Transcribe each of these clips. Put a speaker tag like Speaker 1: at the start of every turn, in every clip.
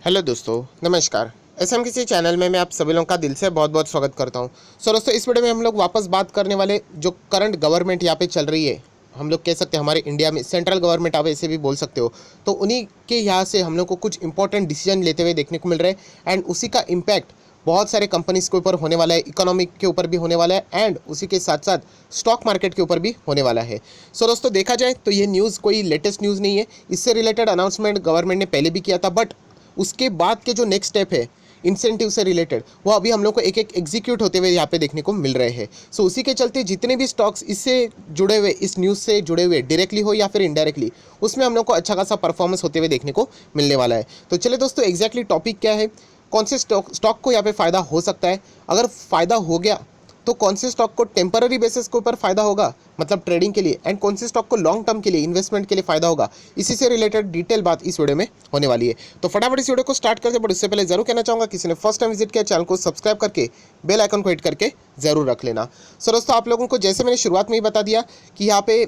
Speaker 1: Hello दोस्तों, नमस्कार। SM किसी चैनल में मैं आप सभी लोगों का दिल से बहुत बहुत स्वागत करता हूं। सो दोस्तों, इस वीडियो में हम लोग वापस बात करने वाले जो करंट गवर्नमेंट यहाँ पे चल रही है, हम लोग कह सकते हैं हमारे इंडिया में सेंट्रल गवर्नमेंट, आप ऐसे भी बोल सकते हो। तो उन्हीं के यहाँ से हम लोग को कुछ इंपॉर्टेंट डिसीजन लेते हुए देखने को मिल रहे हैं एंड उसी का इम्पैक्ट बहुत सारे कंपनीज के ऊपर होने वाला है, इकोनॉमिक के ऊपर भी होने वाला है एंड उसी के साथ साथ स्टॉक मार्केट के ऊपर भी होने वाला है। सो दोस्तों, देखा जाए तो ये न्यूज़ कोई लेटेस्ट न्यूज़ नहीं है। इससे रिलेटेड अनाउंसमेंट गवर्नमेंट ने पहले भी किया था, बट उसके बाद के जो नेक्स्ट स्टेप है इंसेंटिव से रिलेटेड, वो अभी हम लोग को एक एक एग्जीक्यूट होते हुए यहाँ पे देखने को मिल रहे हैं। सो उसी के चलते जितने भी स्टॉक्स इससे जुड़े हुए, इस न्यूज़ से जुड़े हुए, डायरेक्टली हो या फिर इनडायरेक्टली, उसमें हम लोग को अच्छा खासा परफॉर्मेंस होते हुए देखने को मिलने वाला है। तो चलिए दोस्तों, एग्जैक्टली टॉपिक क्या है, कौन से स्टॉक को यहाँ पे फ़ायदा हो सकता है, अगर फ़ायदा हो गया तो कौन से स्टॉक को टेम्पररी बेसिस के ऊपर फ़ायदा होगा, मतलब ट्रेडिंग के लिए, एंड कौन से स्टॉक को लॉन्ग टर्म के लिए, इन्वेस्टमेंट के लिए फ़ायदा होगा, इसी से रिलेटेड डिटेल बात इस वीडियो में होने वाली है। तो फटाफट इस वीडियो को स्टार्ट करते हैं, बट उससे पहले जरूर कहना चाहूँगा, किसी ने फर्स्ट टाइम विजिट किया चैनल को सब्सक्राइब करके बेल आइकन को हिट करके जरूर रख लेना। सो दोस्तों, आप लोगों को जैसे मैंने शुरुआत में ही बता दिया कि यहाँ पे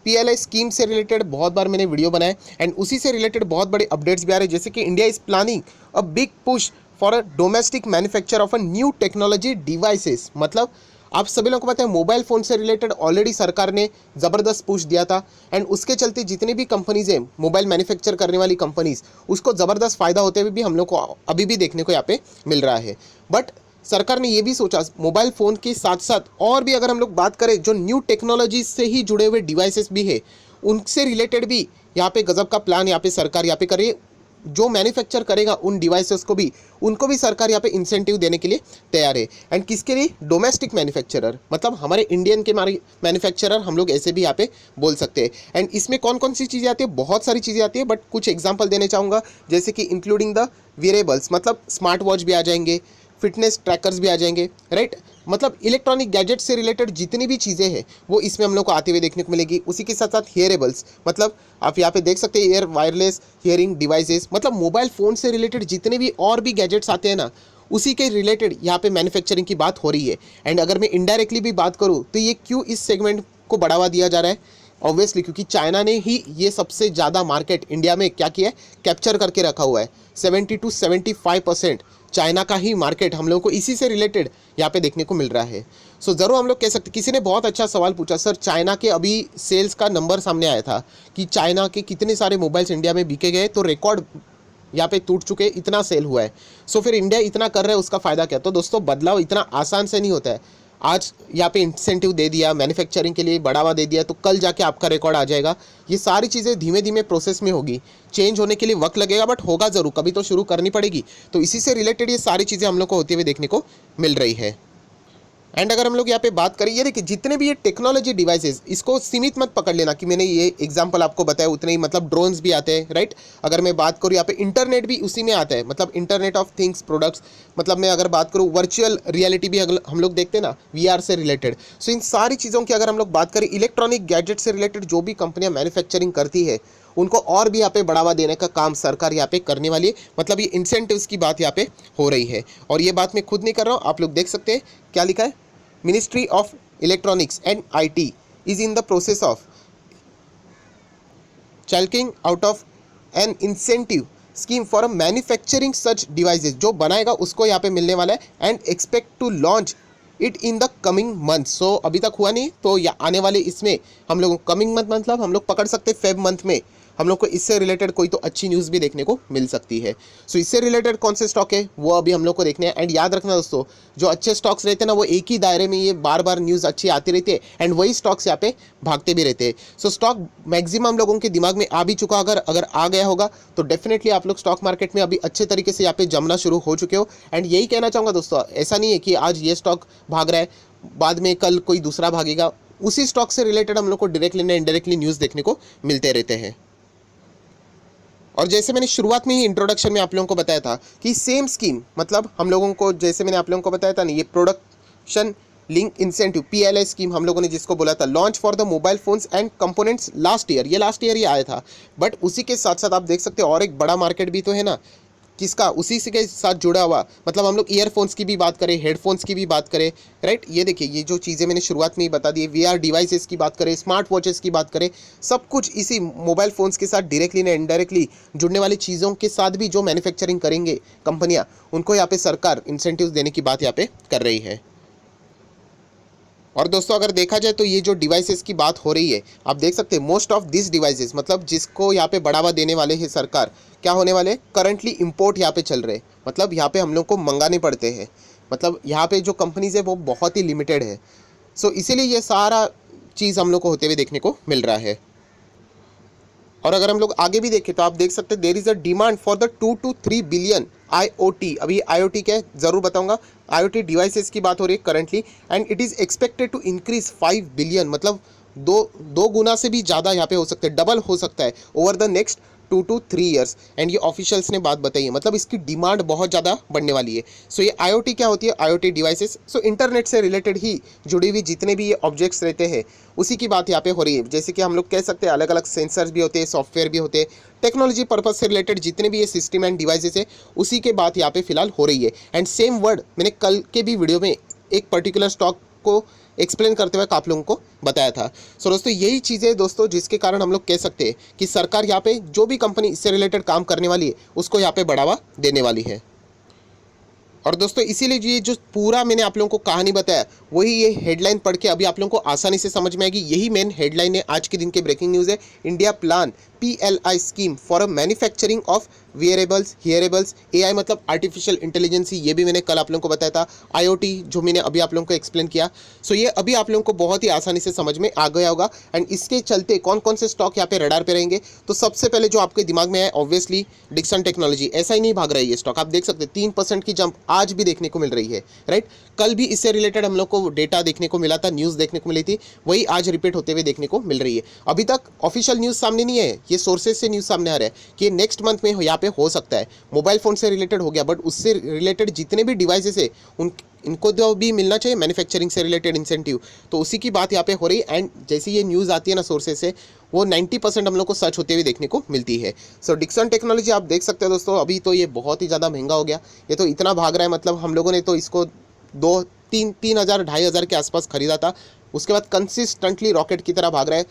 Speaker 1: PLI स्कीम से रिलेटेड बहुत बार मैंने वीडियो बनाए एंड उसी से रिलेटेड बहुत बड़े अपडेट्स भी आ रहे हैं, जैसे कि India is planning a big push for a domestic manufacture of a new technology devices. मतलब आप सभी लोगों को पता है, मोबाइल फ़ोन से रिलेटेड ऑलरेडी सरकार ने ज़बरदस्त पुश दिया था एंड उसके चलते जितनी भी कंपनीज़ हैं, मोबाइल मैन्युफैक्चर करने वाली कंपनीज़, उसको ज़बरदस्त फ़ायदा होते हुए भी हम लोग को अभी भी देखने को यहाँ पे मिल रहा है। बट सरकार ने ये भी सोचा, मोबाइल फ़ोन के साथ साथ और भी अगर हम लोग बात करें, जो न्यू टेक्नोलॉजी से ही जुड़े हुए डिवाइसेस भी है, उनसे रिलेटेड भी यहाँ पे गजब का प्लान यहाँ पे सरकार यहाँ पे कर रही है। जो मैन्युफैक्चर करेगा उन डिवाइसेस को भी, उनको भी सरकार यहाँ पे इंसेंटिव देने के लिए तैयार है। एंड किसके लिए? डोमेस्टिक मैन्युफैक्चरर, मतलब हमारे इंडियन के हमारे मैन्युफैक्चरर, हम लोग ऐसे भी यहाँ पे बोल सकते हैं। एंड इसमें कौन कौन सी चीज़ें आती है? बहुत सारी चीज़ें आती है, बट कुछ एग्जांपल देने चाहूँगा, जैसे कि इंक्लूडिंग द वेरेबल्स, मतलब स्मार्ट वॉच भी आ जाएंगे, फिटनेस ट्रैकर्स भी आ जाएंगे, राइट। मतलब इलेक्ट्रॉनिक गैजेट से रिलेटेड जितनी भी चीज़ें हैं वो इसमें हम लोग को आते हुए देखने को मिलेगी। उसी के साथ साथ हियरेबल्स, मतलब आप यहाँ पे देख सकते हैं एयर वायरलेस हियरिंग डिवाइसेस, मतलब मोबाइल फ़ोन से रिलेटेड जितने भी और भी गैजेट्स आते हैं ना, उसी के रिलेटेड यहाँ पे मैन्युफैक्चरिंग की बात हो रही है। एंड अगर मैं इनडायरेक्टली भी बात करूँ तो ये क्यों इस सेगमेंट को बढ़ावा दिया जा रहा है? ऑब्वियसली क्योंकि चाइना ने ही ये सबसे ज़्यादा मार्केट इंडिया में क्या किया है, कैप्चर करके रखा हुआ है। 70 to 75% चाइना का ही मार्केट हम लोगों को इसी से रिलेटेड यहाँ पे देखने को मिल रहा है। सो ज़रूर हम लोग कह सकते, किसी ने बहुत अच्छा सवाल पूछा, सर चाइना के अभी सेल्स का नंबर सामने आया था कि चाइना के कितने सारे मोबाइल्स इंडिया में बिके गए, तो रिकॉर्ड यहाँ पे टूट चुके, इतना सेल हुआ है। सो फिर इंडिया इतना कर रहा है, उसका फ़ायदा क्या? तो दोस्तों, बदलाव इतना आसान से नहीं होता है। आज यहाँ पे इंसेंटिव दे दिया, मैन्युफैक्चरिंग के लिए बढ़ावा दे दिया, तो कल जाके आपका रिकॉर्ड आ जाएगा। ये सारी चीज़ें धीमे धीमे प्रोसेस में होगी, चेंज होने के लिए वक्त लगेगा, बट होगा ज़रूर, कभी तो शुरू करनी पड़ेगी। तो इसी से रिलेटेड ये सारी चीज़ें हम लोग को होते हुए देखने को मिल रही है। एंड अगर हम लोग यहाँ पे बात करें, ये देखिए जितने भी ये टेक्नोलॉजी डिवाइसेस, इसको सीमित मत पकड़ लेना कि मैंने ये एग्जांपल आपको बताया उतने ही, मतलब ड्रोन्स भी आते हैं, राइट। अगर मैं बात करूँ यहाँ पे इंटरनेट भी उसी में आता है, मतलब इंटरनेट ऑफ थिंग्स प्रोडक्ट्स, मतलब मैं अगर बात करूँ वर्चुअल रियलिटी भी हम लोग देखते हैं ना, VR से रिलेटेड। सो इन सारी चीज़ों की अगर हम लोग बात करें, इलेक्ट्रॉनिक गैजेट से रिलेटेड जो भी कंपनियाँ मैन्युफैक्चरिंग करती है, उनको और भी यहाँ पे बढ़ावा देने का काम सरकार यहाँ पे करने वाली है। मतलब ये इंसेंटिव्स की बात यहाँ पे हो रही है, और ये बात मैं खुद नहीं कर रहा हूँ, आप लोग देख सकते हैं क्या लिखा है। Ministry of Electronics and IT is in the process of chalking out of an incentive scheme for a manufacturing such devices। जो बनाएगा उसको यहाँ पे मिलने वाला है and expect to launch it in the coming months। so अभी तक हुआ नहीं, तो या आने वाले इसमें हम लोग कमिंग मंथ, मतलब हम लोग पकड़ सकते फेब मंथ में हम लोग को इससे रिलेटेड कोई तो अच्छी न्यूज़ भी देखने को मिल सकती है। सो इससे रिलेटेड कौन से स्टॉक है वो अभी हम लोग को देखने हैं। एंड याद रखना दोस्तों, जो अच्छे स्टॉक्स रहते हैं ना, वो एक ही दायरे में ये बार बार न्यूज़ अच्छी आती रहती है एंड वही स्टॉक्स यहाँ पे भागते भी रहते हैं। सो स्टॉक मैक्सिमम लोगों के दिमाग में आ भी चुका, अगर आ गया होगा तो डेफिनेटली आप लोग स्टॉक मार्केट में अभी अच्छे तरीके से यहाँ पे जमना शुरू हो चुके हो। एंड यही कहना चाहूँगा दोस्तों, ऐसा नहीं है कि आज ये स्टॉक भाग रहा है, बाद में कल कोई दूसरा भागेगा। उसी स्टॉक से रिलेटेड हम लोग को डायरेक्टली ना इनडायरेक्टली न्यूज़ देखने को मिलते रहते हैं। और जैसे मैंने शुरुआत में ही इंट्रोडक्शन में आप लोगों को बताया था कि सेम स्कीम, मतलब हम लोगों को, जैसे मैंने आप लोगों को बताया था ना, ये production link incentive PLI scheme हम लोगों ने जिसको बोला था, launch for the mobile phones and components last year, ये लास्ट ईयर ही आया था। बट उसी के साथ साथ आप देख सकते हो और एक बड़ा मार्केट भी तो है ना, किसका, उसी से के साथ जुड़ा हुआ, मतलब हम लोग ईयरफोन्स की भी बात करें, हेडफोन्स की भी बात करें, राइट। ये देखिए, ये जो चीज़ें मैंने शुरुआत में ही बता दी, वीआर डिवाइसेस की बात करें, स्मार्ट वॉचेस की बात करें, सब कुछ इसी मोबाइल फ़ोन्स के साथ डायरेक्टली ना इनडायरेक्टली जुड़ने वाली चीज़ों के साथ भी जो मैन्युफैक्चरिंग करेंगे कंपनियाँ, उनको यहाँ पे सरकार इंसेंटिव्स देने की बात यहाँ पे कर रही है। और दोस्तों अगर देखा जाए तो ये जो डिवाइसेस की बात हो रही है, आप देख सकते हैं मोस्ट ऑफ दिस डिवाइसेस, मतलब जिसको यहाँ पे बढ़ावा देने वाले हैं सरकार, क्या होने वाले, करंटली इंपोर्ट यहाँ पे चल रहे हैं, मतलब यहाँ पे हम लोग को मंगाने पड़ते हैं, मतलब यहाँ पे जो कंपनीज है वो बहुत ही लिमिटेड है। सो इसीलिए ये सारा चीज़ हम लोग को होते हुए देखने को मिल रहा है। और अगर हम लोग आगे भी देखें तो आप देख सकते हैं there is a demand for the 2 to 3 billion IoT, अभी IoT क्या है ज़रूर बताऊंगा, IoT डिवाइसेस की बात हो रही है currently, and it is expected to increase 5 billion, मतलब दो गुना से भी ज़्यादा यहाँ पे हो सकते हैं, डबल हो सकता है over the next 2 to 3 years। And ये ऑफिशियल्स ने बात बताई है, मतलब इसकी डिमांड बहुत ज़्यादा बढ़ने वाली है। सो ये IoT क्या होती है, IoT डिवाइसेस, सो इंटरनेट से रिलेटेड ही जुड़ी हुई जितने भी ये ऑब्जेक्ट्स रहते हैं उसी की बात यहाँ पे हो रही है। जैसे कि हम लोग कह सकते हैं अलग अलग सेंसर्स भी होते हैं, सॉफ्टवेयर भी होते हैं, टेक्नोलॉजी पर्पज से रिलेटेड जितने भी ये सिस्टम एंड डिवाइसेस है उसी के बात यहाँ पे फिलहाल हो रही है। एंड सेम वर्ड मैंने कल के भी वीडियो में एक पर्टिकुलर स्टॉक को एक्सप्लेन करते हुए आप लोगों को बताया था। सो दोस्तों यही चीज़ें दोस्तों जिसके कारण हम लोग कह सकते हैं कि सरकार यहाँ पे जो भी कंपनी इससे रिलेटेड काम करने वाली है उसको यहाँ पे बढ़ावा देने वाली है। और दोस्तों इसीलिए ये जो पूरा मैंने आप लोगों को कहानी बताया वही ये हेडलाइन पढ़ के अभी आप लोगों को आसानी से समझ में आएगी। यही मेन हेडलाइन है आज के दिन के ब्रेकिंग न्यूज़ है। India plan PLI scheme for a manufacturing of wearables, hearables, AI मतलब आर्टिफिशियल इंटेलिजेंसी, ये भी मैंने कल आप लोगों को बताया था, IoT जो मैंने अभी आप लोगों को एक्सप्लेन किया। सो ये अभी आप लोगों को बहुत ही आसानी से समझ में आ गया होगा। एंड इसके चलते कौन कौन से स्टॉक यहाँ पे रडार पे रहेंगे, तो सबसे पहले जो आपके दिमाग में है ऑब्वियसली डिक्सन टेक्नोलॉजी। ऐसा ही नहीं भाग रहा है ये स्टॉक, आप देख सकते हैं 3% की जंप आज भी देखने को मिल रही है, राइट। कल भी इससे रिलेटेड हम लोग को डेटा देखने को मिला था, न्यूज़ देखने को मिली थी, वही आज रिपीट होते हुए देखने को मिल रही है। अभी तक ऑफिशियल न्यूज़ सामने नहीं है, ये सोर्सेज से न्यूज़ सामने आ रहा है कि नेक्स्ट मंथ में यहाँ पे हो सकता है। मोबाइल फ़ोन से रिलेटेड हो गया, बट उससे रिलेटेड जितने भी डिवाइसेस है उन इनको तो भी मिलना चाहिए मैन्युफैक्चरिंग से रिलेटेड इंसेंटिव, तो उसी की बात यहाँ पे हो रही है। एंड जैसी ये न्यूज़ आती है ना सोर्सेज से, वो 90% हम लोग को सच होते हुए देखने को मिलती है। सो डिक्सन टेक्नोलॉजी आप देख सकते हो दोस्तों, अभी तो ये बहुत ही ज़्यादा महंगा हो गया, ये तो इतना भाग रहा है, मतलब हम लोगों ने तो इसको 2-3 हज़ार 2,500 के आसपास खरीदा था, उसके बाद कंसिस्टेंटली रॉकेट की तरह भाग रहा है।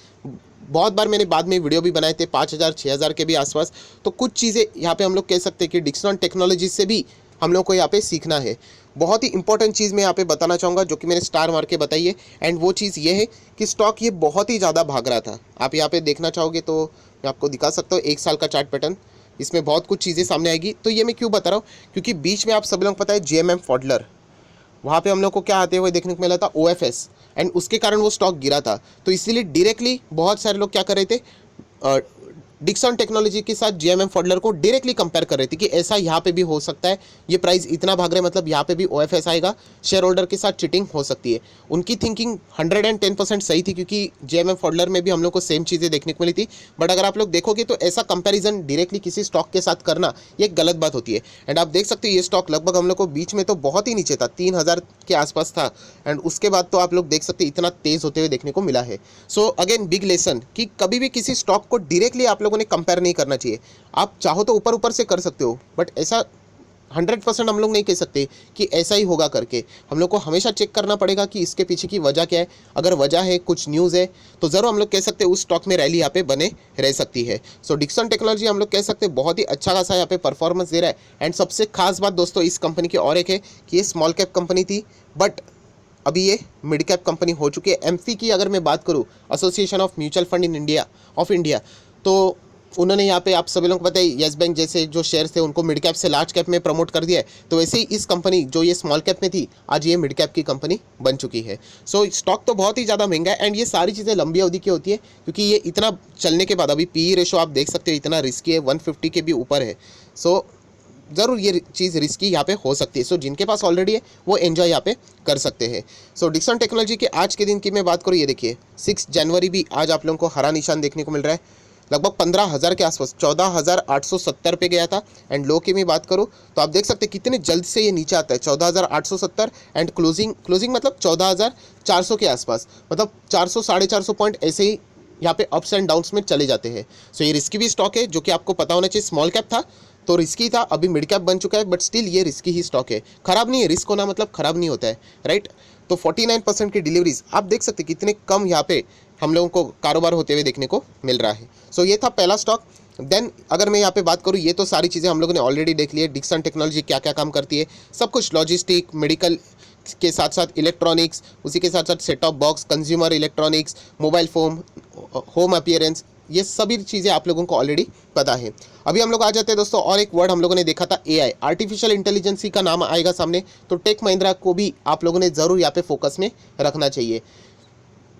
Speaker 1: बहुत बार मैंने बाद में वीडियो भी बनाए थे 5,000-6,000 के भी आसपास। तो कुछ चीज़ें यहाँ पे हम लोग कह सकते हैं कि डिक्सन टेक्नोलॉजी से भी हम लोग को यहाँ पे सीखना है। बहुत ही इंपॉर्टेंट चीज़ मैं यहाँ पे बताना चाहूँगा जो कि मैंने स्टार मार के बताई है, एंड वो चीज़ ये है कि स्टॉक ये बहुत ही ज़्यादा भाग रहा था। आप यहाँ पे देखना चाहोगे तो मैं आपको दिखा सकता हूँ 1 साल का चार्ट पैटर्न, इसमें बहुत कुछ चीज़ें सामने आएगी। तो ये मैं क्यों बता रहा हूँ, क्योंकि बीच में आप सभी लोग पता है GMM फॉडलर, वहाँ पे हम लोग को क्या आते हुए देखने को मिला था OFS, एंड उसके कारण वो स्टॉक गिरा था। तो इसीलिए डायरेक्टली बहुत सारे लोग क्या कर रहे थे, डिक्सन टेक्नोलॉजी के साथ GMM फॉडलर को डायरेक्टली कंपेयर कर रहे थे कि ऐसा यहाँ पे भी हो सकता है, ये प्राइस इतना भाग रहा है मतलब यहाँ पे भी OFS आएगा, शेयर होल्डर के साथ चिटिंग हो सकती है। उनकी थिंकिंग 110% सही थी, क्योंकि GMM फॉडलर में भी हम लोग को सेम चीज़ें देखने को मिली थी। बट अगर आप लोग देखोगे तो ऐसा कंपेरिजन डायरेक्टली किसी स्टॉक के साथ करना ये गलत बात होती है। एंड आप देख सकते हो ये स्टॉक लगभग हम लोग को बीच में तो बहुत ही नीचे था, 3,000 के आसपास था, एंड उसके बाद तो आप लोग देख सकते इतना तेज़ होते हुए देखने को मिला है। सो अगेन बिग लेसन कि कभी भी किसी स्टॉक को डायरेक्टली आप लोगों ने कंपेयर नहीं करना चाहिए। आप चाहो तो ऊपर ऊपर से कर सकते हो, बट ऐसा 100% हम लोग नहीं कह सकते कि ऐसा ही होगा करके। हम लोग को हमेशा चेक करना पड़ेगा कि इसके पीछे की वजह क्या है। अगर वजह है, कुछ न्यूज़ है, तो ज़रूर हम लोग कह सकते हैं उस स्टॉक में रैली यहाँ पे बने रह सकती है। सो डिक्सन टेक्नोलॉजी हम लोग कह सकते हैं बहुत ही अच्छा खासा यहाँ पे परफॉर्मेंस दे रहा है। एंड सबसे खास बात दोस्तों इस कंपनी की और एक है कि ये स्मॉल कैप कंपनी थी, बट अभी ये मिड कैप कंपनी हो चुकी है। एम्फी की अगर मैं बात करूँ, association of mutual fund in India of India, तो उन्होंने यहाँ पे आप सभी लोगों को पता है येस बैंक जैसे जो शेयर्स थे उनको मिड कैप से लार्ज कैप में प्रमोट कर दिया है। तो वैसे ही इस कंपनी जो ये स्मॉल कैप में थी आज ये मिड कैप की कंपनी बन चुकी है। सो स्टॉक तो बहुत ही ज़्यादा महंगा है, एंड ये सारी चीज़ें लंबी अवधि की होती है, क्योंकि ये इतना चलने के बाद अभी PE रेशो आप देख सकते हो इतना रिस्की है, 150 के भी ऊपर है। सो ज़रूर ये चीज़ रिस्की यहाँ पे हो सकती है। सो जिनके पास ऑलरेडी है वो एंजॉय यहाँ पे कर सकते हैं। सो डिक्सन टेक्नोलॉजी के आज के दिन की मैं बात करूँ, ये देखिए 6 जनवरी भी आज आप लोगों को हरा निशान देखने को मिल रहा है, लगभग 15,000 के आसपास 14,870 पे गया था। एंड लो की मैं बात करूँ तो आप देख सकते हैं कितने जल्द से ये नीचे आता है, 14,870, एंड क्लोजिंग मतलब 14,400 के आसपास, मतलब 400-450 पॉइंट ऐसे ही यहाँ पे अप्स एंड डाउन्स में चले जाते हैं। सो ये रिस्की भी स्टॉक है जो कि आपको पता होना चाहिए। स्मॉल कैप था तो रिस्की था, अभी मिड कैप बन चुका है, बट स्टिल ये रिस्की ही स्टॉक है। खराब नहीं है, रिस्क होना मतलब खराब नहीं होता है, राइट। तो 49% की डिलीवरीज आप देख सकते हैं कितने कम यहाँ पे हम लोगों को कारोबार होते हुए देखने को मिल रहा है। सो ये था पहला स्टॉक। देन अगर मैं यहाँ पे बात करूँ, ये तो सारी चीज़ें हम लोगों ने ऑलरेडी देख ली है। डिक्सन टेक्नोलॉजी क्या क्या काम करती है, सब कुछ, लॉजिस्टिक, मेडिकल के साथ साथ इलेक्ट्रॉनिक्स, उसी के साथ साथ set top box, consumer electronics, mobile phone, home appearance, ये सभी चीज़ें आप लोगों को ऑलरेडी पता है। अभी हम लोग आ जाते हैं दोस्तों, और एक वर्ड हम लोगों ने देखा था एआई, आर्टिफिशियल इंटेलिजेंसी का नाम आएगा सामने, तो टेक महिंद्रा को भी आप लोगों ने ज़रूर यहाँ पे फोकस में रखना चाहिए।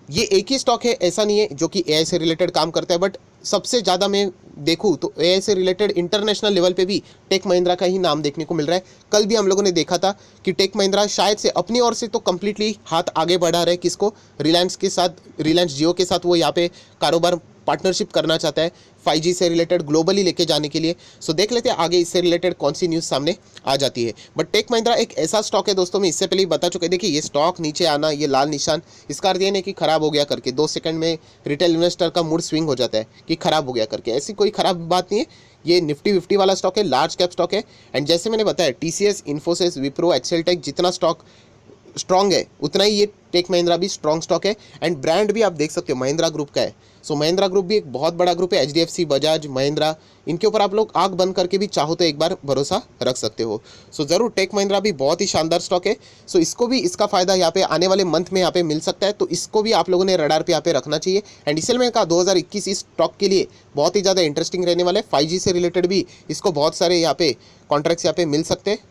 Speaker 1: ये एक ही स्टॉक है, ऐसा नहीं है, जो कि एआई से रिलेटेड काम करता है, बट सबसे ज़्यादा मैं देखूँ तो एआई से रिलेटेड इंटरनेशनल लेवल पे भी टेक महिंद्रा का ही नाम देखने को मिल रहा है। कल भी हम लोगों ने देखा था कि टेक महिंद्रा शायद से अपनी ओर से तो कम्प्लीटली हाथ आगे बढ़ा रहे, किसको, रिलायंस के साथ, रिलायंस जियो के साथ वो यहाँ पे कारोबार पार्टनरशिप करना चाहता है 5G से रिलेटेड ग्लोबली लेके जाने के लिए। सो देख लेते हैं आगे इससे रिलेटेड कौन सी न्यूज़ सामने आ जाती है। बट टेक महिंद्रा एक ऐसा स्टॉक है दोस्तों, मैं इससे पहले ही बता चुके, देखिए ये स्टॉक नीचे आना, ये लाल निशान, इसका अर्थ ये नहीं कि खराब हो गया करके 2 सेकंड में रिटेल इन्वेस्टर का मूड स्विंग हो जाता है कि खराब हो गया करके, ऐसी कोई खराब बात नहीं है। ये निफ्टी 50 वाला स्टॉक है, लार्ज कैप स्टॉक है। एंड जैसे मैंने बताया, TCS, इन्फोसिस, विप्रो, एक्सेलटेक जितना स्टॉक स्ट्रॉन्ग है, उतना ही ये टेक महिंद्रा भी स्ट्रॉन्ग स्टॉक है। एंड ब्रांड भी आप देख सकते हो महिंद्रा ग्रुप का है। सो महिंद्रा ग्रुप भी एक बहुत बड़ा ग्रुप है, HDFC, बजाज, महिंद्रा, इनके ऊपर आप लोग आंख बंद करके भी चाहो तो एक बार भरोसा रख सकते हो। सो ज़रूर टेक महिंद्रा भी बहुत ही शानदार स्टॉक है। सो इसको भी, इसका फ़ायदा यहाँ पे आने वाले मंथ में यहाँ पे मिल सकता है, तो इसको भी आप लोगों ने रडार पे यहाँ पे रखना चाहिए। एंड इसलिए मैंने कहा 2021 इस स्टॉक के लिए बहुत ही ज़्यादा इंटरेस्टिंग रहने वाला है। 5G से रिलेटेड भी इसको बहुत सारे यहाँ पे कॉन्ट्रैक्ट्स यहाँ पे मिल सकते हैं।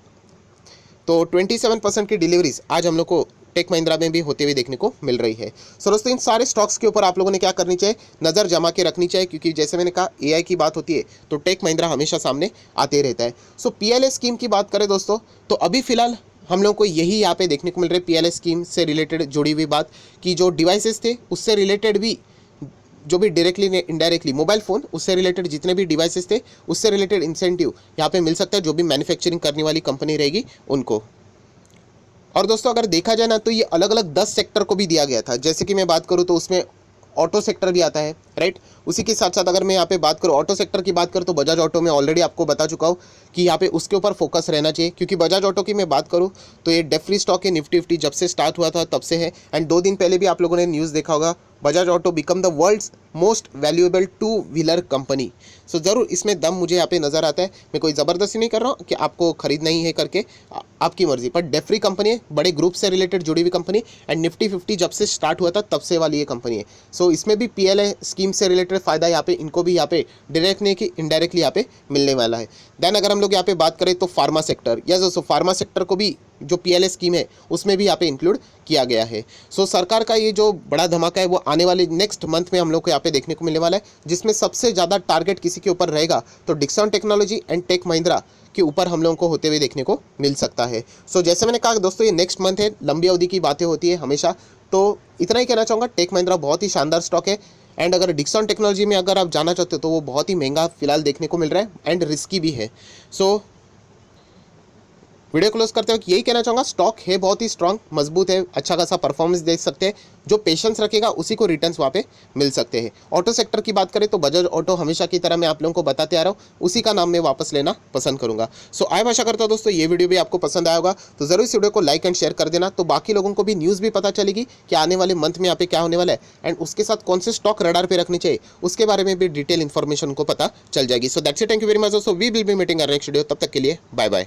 Speaker 1: तो 27% की डिलीवरीज आज हम लोग को टेक महिंद्रा में भी होते हुए देखने को मिल रही है। सो दोस्तों, इन सारे स्टॉक्स के ऊपर आप लोगों ने क्या करनी चाहिए, नज़र जमा के रखनी चाहिए, क्योंकि जैसे मैंने कहा एआई की बात होती है तो टेक महिंद्रा हमेशा सामने आते रहता है। सो PLA स्कीम की बात करें दोस्तों, तो अभी फिलहाल हम लोग को यही यहाँ पे देखने को मिल रही है, PLA स्कीम से रिलेटेड जुड़ी हुई बात, कि जो डिवाइसेस थे उससे रिलेटेड भी, जो भी डायरेक्टली इनडायरेक्टली मोबाइल फ़ोन, उससे रिलेटेड जितने भी डिवाइसेस थे उससे रिलेटेड इंसेंटिव यहाँ पे मिल सकता है, जो भी मैन्युफैक्चरिंग करने वाली कंपनी रहेगी उनको। और दोस्तों अगर देखा जाए ना, तो ये अलग अलग 10 सेक्टर को भी दिया गया था। जैसे कि मैं बात करूँ तो उसमें ऑटो सेक्टर भी आता है, राइट। उसी के साथ साथ अगर मैं यहाँ पे बात करूँ, ऑटो सेक्टर की बात करूँ, तो बजाज ऑटो में ऑलरेडी आपको बता चुका हूँ कि यहाँ पे उसके ऊपर फोकस रहना चाहिए, क्योंकि बजाज ऑटो की मैं बात करूँ तो ये डेट फ्री स्टॉक है, निफ्टी 50 जब से स्टार्ट हुआ था तब से है। एंड 2 दिन पहले भी आप लोगों ने न्यूज़ देखा होगा, Bajaj Auto become the world's most valuable 2 wheeler company. So ज़रूर इसमें दम मुझे यहाँ पे नज़र आता है। मैं कोई ज़बरदस्ती नहीं कर रहा हूँ कि आपको खरीदना ही है करके, आपकी मर्जी, पर डेट फ्री कंपनी है, बड़े ग्रुप से रिलेटेड जुड़ी हुई कंपनी। एंड निफ्टी 50 जब से स्टार्ट हुआ था तब से वाली ये कंपनी है। सो इसमें भी PLA स्कीम से रिलेटेड फ़ायदा यहाँ पे इनको भी यहाँ पे डायरेक्ट नहीं कि इनडायरेक्टली यहाँ पे मिलने वाला है। देन अगर हम लोग यहाँ पे बात करें तो फार्मा सेक्टर, यस दोस्तों, फार्मा सेक्टर को भी जो PLA स्कीम है उसमें भी यहाँ पे इंक्लूड किया गया है। सो सरकार का ये जो बड़ा धमाका है वो आने वाले नेक्स्ट मंथ में हम लोग को यहाँ पे देखने को मिलने वाला है, जिसमें सबसे ज़्यादा टारगेट किसी के ऊपर रहेगा तो Dixon technology and Tech Mahindra के ऊपर हम लोगों को होते हुए देखने को मिल सकता है। सो जैसे मैंने कहा दोस्तों, ये नेक्स्ट मंथ है, लंबी अवधि की बातें होती है हमेशा, तो इतना ही कहना चाहूँगा। टेक महिंद्रा बहुत ही शानदार स्टॉक है। एंड अगर डिक्सन टेक्नोलॉजी में अगर आप जाना चाहते हो तो वो बहुत ही महंगा फिलहाल देखने को मिल रहा है एंड रिस्की भी है। सो वीडियो क्लोज करते हुए यही कहना चाहूँगा, स्टॉक है बहुत ही स्ट्रांग, मजबूत है, अच्छा खासा परफॉर्मेंस देख सकते हैं। जो पेशेंस रखेगा उसी को रिटर्न्स वहाँ पे मिल सकते हैं। ऑटो सेक्टर की बात करें तो बजाज ऑटो हमेशा की तरह मैं आप लोगों को बताते आ रहा हूँ, उसी का नाम मैं वापस लेना पसंद करूँगा। सो आई आशा करता हूँ दोस्तों ये वीडियो भी आपको पसंद आया होगा, तो ज़रूर इस वीडियो को लाइक एंड शेयर कर देना, तो बाकी लोगों को भी न्यूज़ भी पता चलेगी कि आने वाले मंथ में यहाँ पे क्या होने वाला है, एंड उसके साथ कौन से स्टॉक रडार पे रखनी चाहिए उसके बारे में भी डिटेल इन्फॉर्मेशन को पता चल जाएगी। So that's it, thank you very much. So we will be meeting next video, तब तक के लिए बाय बाय।